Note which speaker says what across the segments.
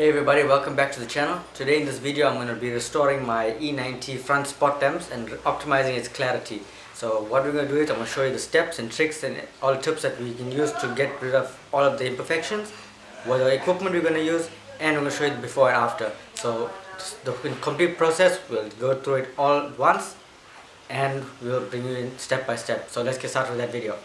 Speaker 1: Hey everybody, welcome back to the channel. Today in this video I'm going to be restoring my E90 front spot lamps and optimizing its clarity. So what we're going to do is I'm going to show you the steps and tricks and all the tips that we can use to get rid of all of the imperfections, what the equipment we're going to use, and I'm going to show you the before and after. So the complete process, we'll go through it all at once and we'll bring you in step by step. So let's get started with that video.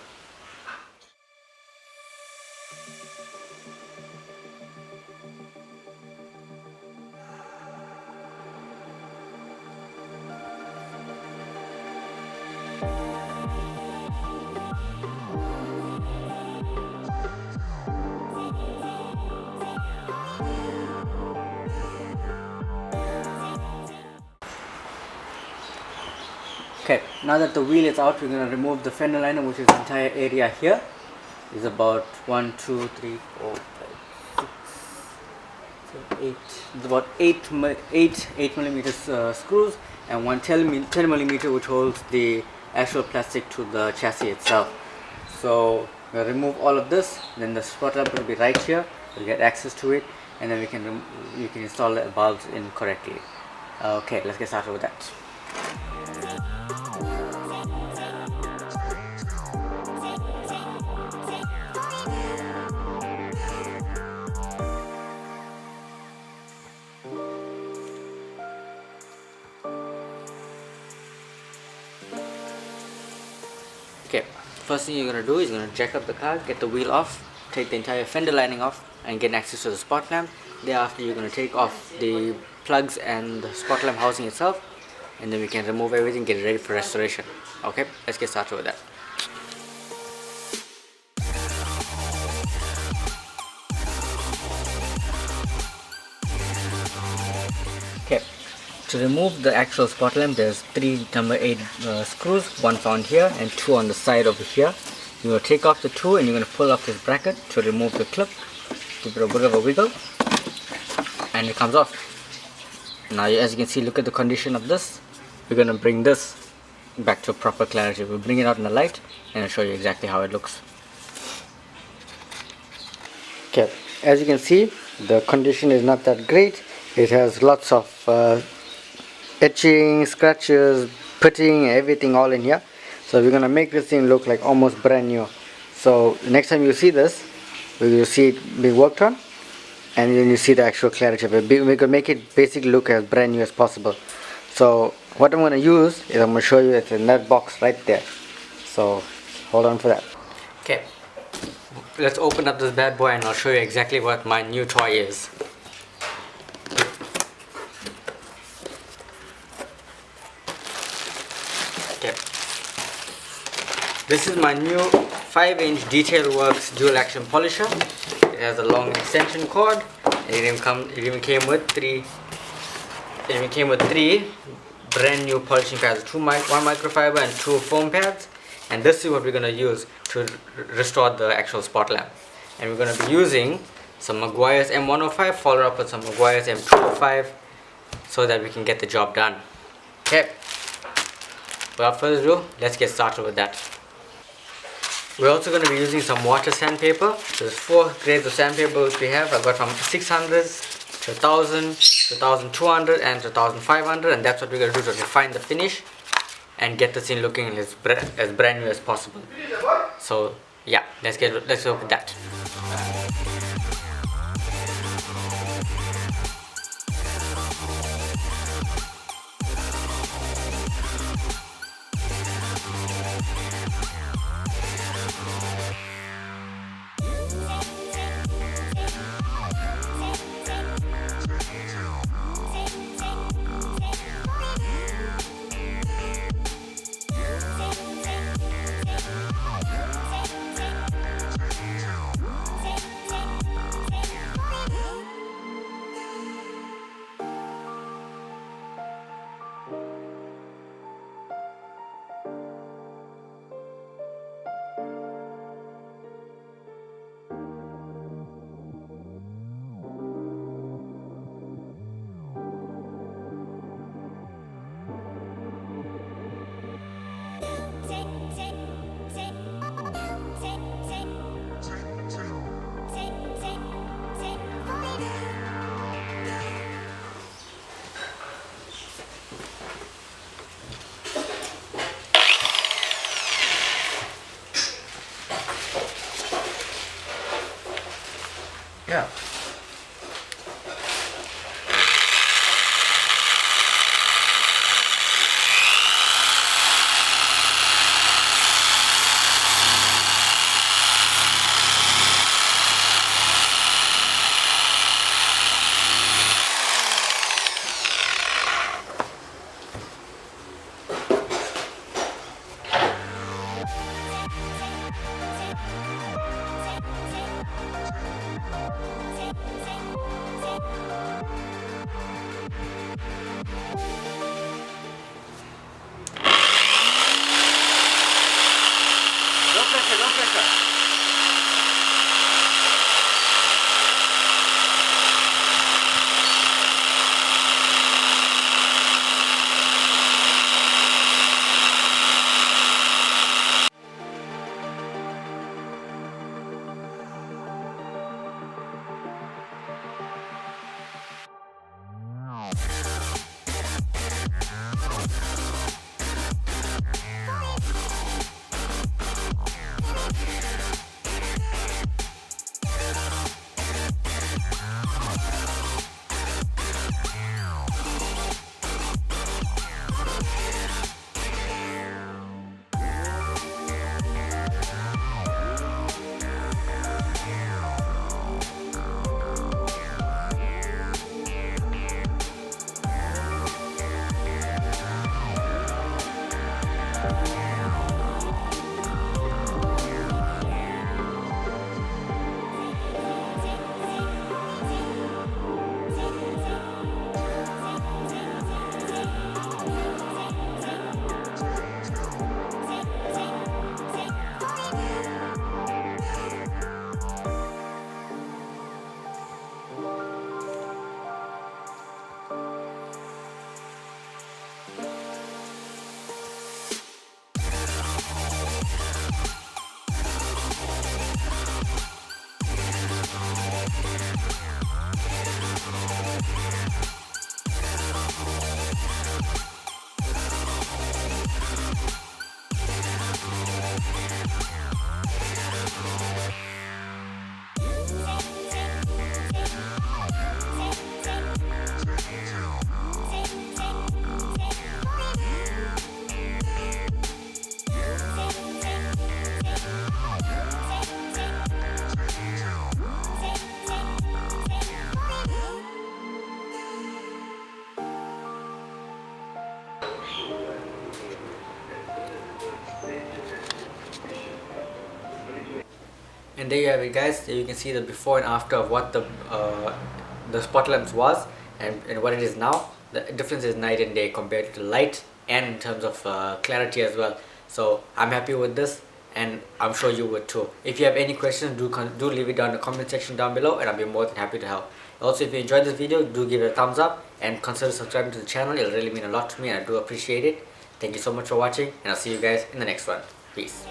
Speaker 1: Okay, now that the wheel is out, we're going to remove the fender liner, which is the entire area here. It's about 1, 2, 3, 4, 5, 6, 7, 8. It's about 8 millimeter screws and one 10 millimeter which holds the actual plastic to the chassis itself. So we'll remove all of this. Then the spot lamp will be right here. We'll get access to it, and then you can install the bulbs in correctly. Okay, let's get started with that. Okay, first thing you're going to do is you're going to jack up the car, get the wheel off, take the entire fender lining off and get access to the spot lamp. Thereafter you're going to take off the plugs and the spot lamp housing itself, and then we can remove everything, get it ready for restoration. Okay, let's get started with that. Okay, to remove the actual spot lamp, there's 3 number 8 screws, one found here and 2 on the side over here. You're going to take off the 2 and you're going to pull off this bracket to remove the clip. Give it a bit of a wiggle and it comes off. Now as you can see, look at the condition of this. We're going to bring this back to proper clarity. We'll bring it out in the light and I'll show you exactly how it looks. Okay, as you can see, the condition is not that great. It has lots of etching, scratches, putting, everything all in here. So we're gonna make this thing look like almost brand new. So next time you see this, we will see it being worked on, and then you see the actual clarity of it. We can make it basically look as brand new as possible. So what I'm gonna use is I'm gonna show you it's a nut box right there. So hold on for that. Okay, let's open up this bad boy and I'll show you exactly what my new toy is. Okay, this is my new 5-inch Detail Works dual action polisher. It has a long extension cord. It even came with three brand new polishing pads, one microfiber and 2 foam pads. And this is what we're going to use to restore the actual spot lamp. And we're going to be using some Maguire's M105 followed up with some Maguire's M205 so that we can get the job done. Okay, without further ado, let's get started with that. We're also going to be using some water sandpaper. There's 4 grades of sandpaper which we have. I've got from 600 to 1000 to 1200 and to 1500, and that's what we're going to do to refine the finish and get this thing looking as brand new as possible. So yeah, let's go with that. And there you have it, guys. There you can see the before and after of what the spot lamps was and what it is now. The difference is night and day compared to the light, and in terms of clarity as well. So I'm happy with this, and I'm sure you would too. If you have any questions, do leave it down in the comment section down below, and I'll be more than happy to help. Also, if you enjoyed this video, do give it a thumbs up and consider subscribing to the channel. It'll really mean a lot to me, and I do appreciate it. Thank you so much for watching, and I'll see you guys in the next one. Peace.